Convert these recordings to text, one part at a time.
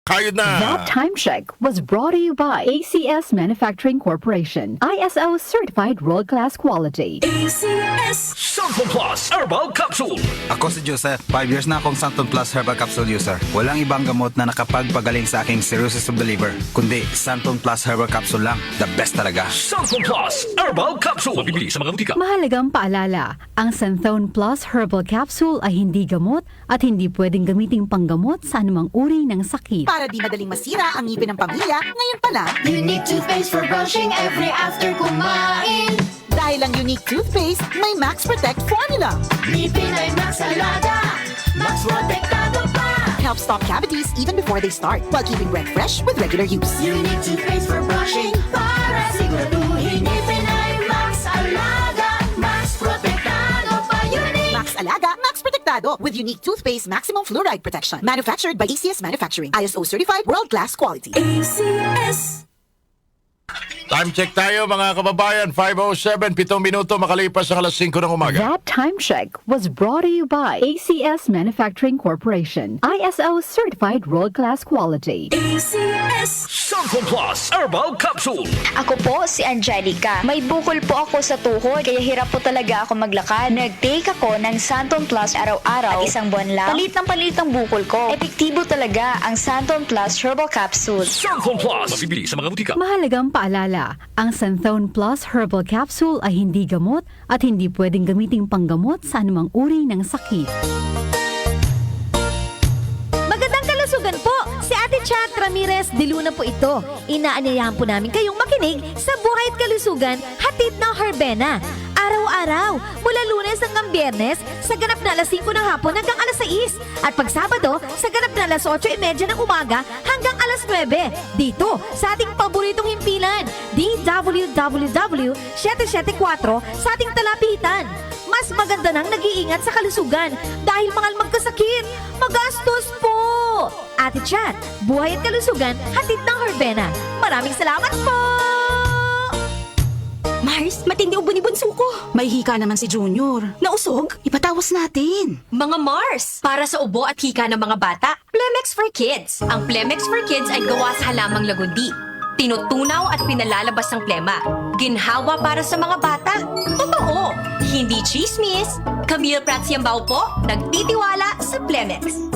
Kayod na! That time check was brought to you by ACS Manufacturing Corporation. ISO certified world-class quality. ACS Santon Plus Herbal Capsule. Ako si Joseph. 5 years na akong Santon Plus Herbal Capsule user. Walang ibang gamot na nakapagpagaling sa aking cirrhosis of the liver, kundi Santon Plus Herbal Capsule lang. The best talaga. Santon Plus Herbal Capsule. Mabibili sa mga butika. Mahalagang paalala, ang Santhone Plus Herbal Capsule ay hindi gamot at hindi pwedeng gamiting panggamot sa anumang uri ng sakit. Para di madaling masira ang ngipin ng pamilya, ngayon pa lang, Unique toothpaste for brushing every after kumain. dahil ang unique toothpaste, may Max Protect formula. Ngipin ay Max Alaga, Max Protektado pa. Helps stop cavities even before they start, while keeping breath fresh with regular use. Unique toothpaste for brushing para siguraduhin ngipin ay Max Alaga, Max Protektado pa. Unique. Max Alaga, Max Protectado with unique toothpaste maximum fluoride protection. Manufactured by ACS Manufacturing. ISO certified world-class quality. ACS. Time check tayo mga kababayan. 5:07, 7 minuto makalipas ang alas 5 ng umaga. That time check was brought to you by ACS Manufacturing Corporation. ISO certified world-class quality. ACS. Santon Plus Herbal Capsule. Ako po si Angelica. May bukol po ako sa tuhod, kaya hirap po talaga ako maglakad. Nag-take ako ng Santon Plus araw-araw at isang buwan lang. Palit ang bukol ko. Epektibo talaga ang Santon Plus Herbal Capsule. Santon Plus. Mabibili sa mga butika. Mahalagang paalala, ang Santhone Plus Herbal Capsule ay hindi gamot at hindi pwedeng gamiting panggamot sa anumang uri ng sakit. Magandang kalusugan po! Si Ate Chat Ramirez de Luna po ito. Inaanyayahan po namin kayong makinig sa Buhay at Kalusugan, hatid ng Herbena. Araw-araw, mula Lunes hanggang Biyernes, sa ganap na alas 5 ng hapon hanggang alas 6. At pag Sabado, sa ganap na alas 8:30 ng umaga hanggang alas 9. Dito, sa ating paboritong himpilan, DWWW 774 sa ating talapitan. Mas maganda nang nag-iingat sa kalusugan dahil mahal magkasakit. Magastos po! Ate Chat, Buhay at Kalusugan, hatid ng Herbena. Maraming salamat po! Mars, matindi ubo ni bunso ko. May hika naman si Junior. Nausog? Ipatawas natin. Mga Mars, para sa ubo at hika ng mga bata, Plemex for Kids. Ang Plemex for Kids ay gawa sa halamang lagundi. Tinutunaw at pinalalabas ang plema. Ginhawa para sa mga bata. Totoo! Hindi chismis. Camille Pratsiambao po, nagtitiwala sa Plemex.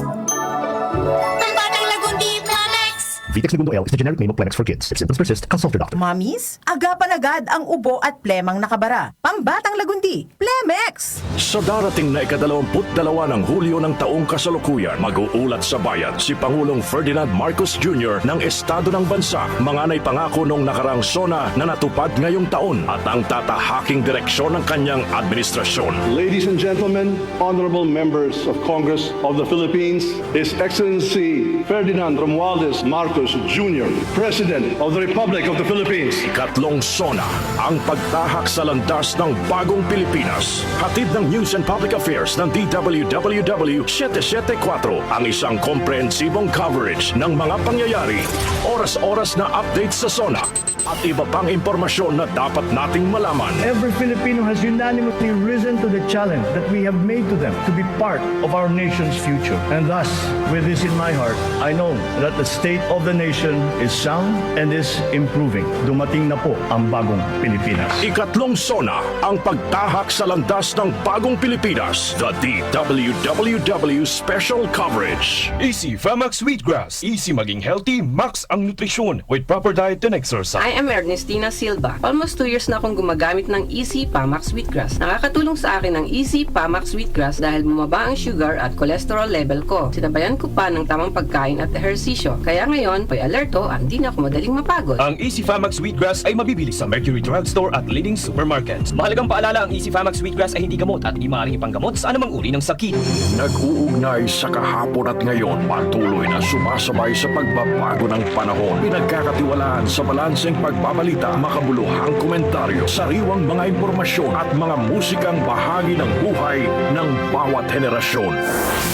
Ang batang lagundi, Plemex! Vitex Segundo L is the generic name of Plemex for kids. If symptoms persist, consult your doctor. Mamis, agapan agad ang ubo at plemang nakabara. Pambatang lagundi, Plemex! Sa darating na ika-22 ng Hulyo ng taong kasalukuyan, mag-uulat sa bayan si Pangulong Ferdinand Marcos Jr. ng Estado ng Bansa. Mga naipangako nung nakarang SONA na natupad ngayong taon at ang tatahaking direksyon ng kanyang administrasyon. Ladies and gentlemen, honorable members of Congress of the Philippines, His Excellency Ferdinand Romualdez Marcos Jr., President of the Republic of the Philippines. Ikatlong SONA, ang pagtahak sa landas ng bagong Pilipinas. Hatid ng News and Public Affairs ng DWWW 774, ang isang komprehensibong coverage ng mga pangyayari, oras-oras na update sa SONA, at iba pang impormasyon na dapat nating malaman. Every Filipino has unanimously risen to the challenge that we have made to them to be part of our nation's future. And thus, with this in my heart, I know that the state of the nation is sound and is improving. Dumating na po ang bagong Pilipinas. Ikatlong SONA, ang pagtahak sa landas ng bagong Pilipinas. The DWWW Special Coverage. Easy Famax Wheatgrass. Easy maging healthy, max ang nutrisyon with proper diet and exercise. I am Ernestina Silva. Almost 2 years na akong gumagamit ng Easy Pamax Wheatgrass. Nakakatulong sa akin ang Easy Pamax Wheatgrass dahil bumaba ang sugar at cholesterol level ko. Sinabayan ko pa ng tamang pagkain at ehersisyo. Kaya ngayon, may alerto at di na ako madaling mapagod. Ang Easy Famax Wheatgrass ay mabibili sa Mercury Drugstore at leading supermarkets. Mahalagang paalala, ang Easy Famax Wheatgrass ay hindi gamot at hindi maaaring ipanggamot sa anumang uri ng sakit. Nag-uugnay sa kahapon at ngayon, patuloy na sumasabay sa pagbabago ng panahon. Pinagkakatiwalaan sa balanseng pagbabalita, makabuluhang komentaryo, sariwang mga impormasyon at mga musikang bahagi ng buhay ng bawat henerasyon.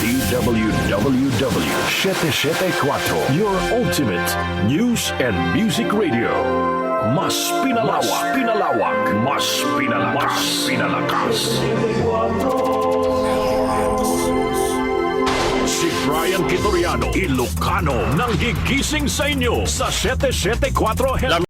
DWWW 774, your ultimate news and music radio. Mas pinalawak, mas pinalakas. si Brian Kitoriano, Ilocano, nang gigising sa inyo sa 774 Help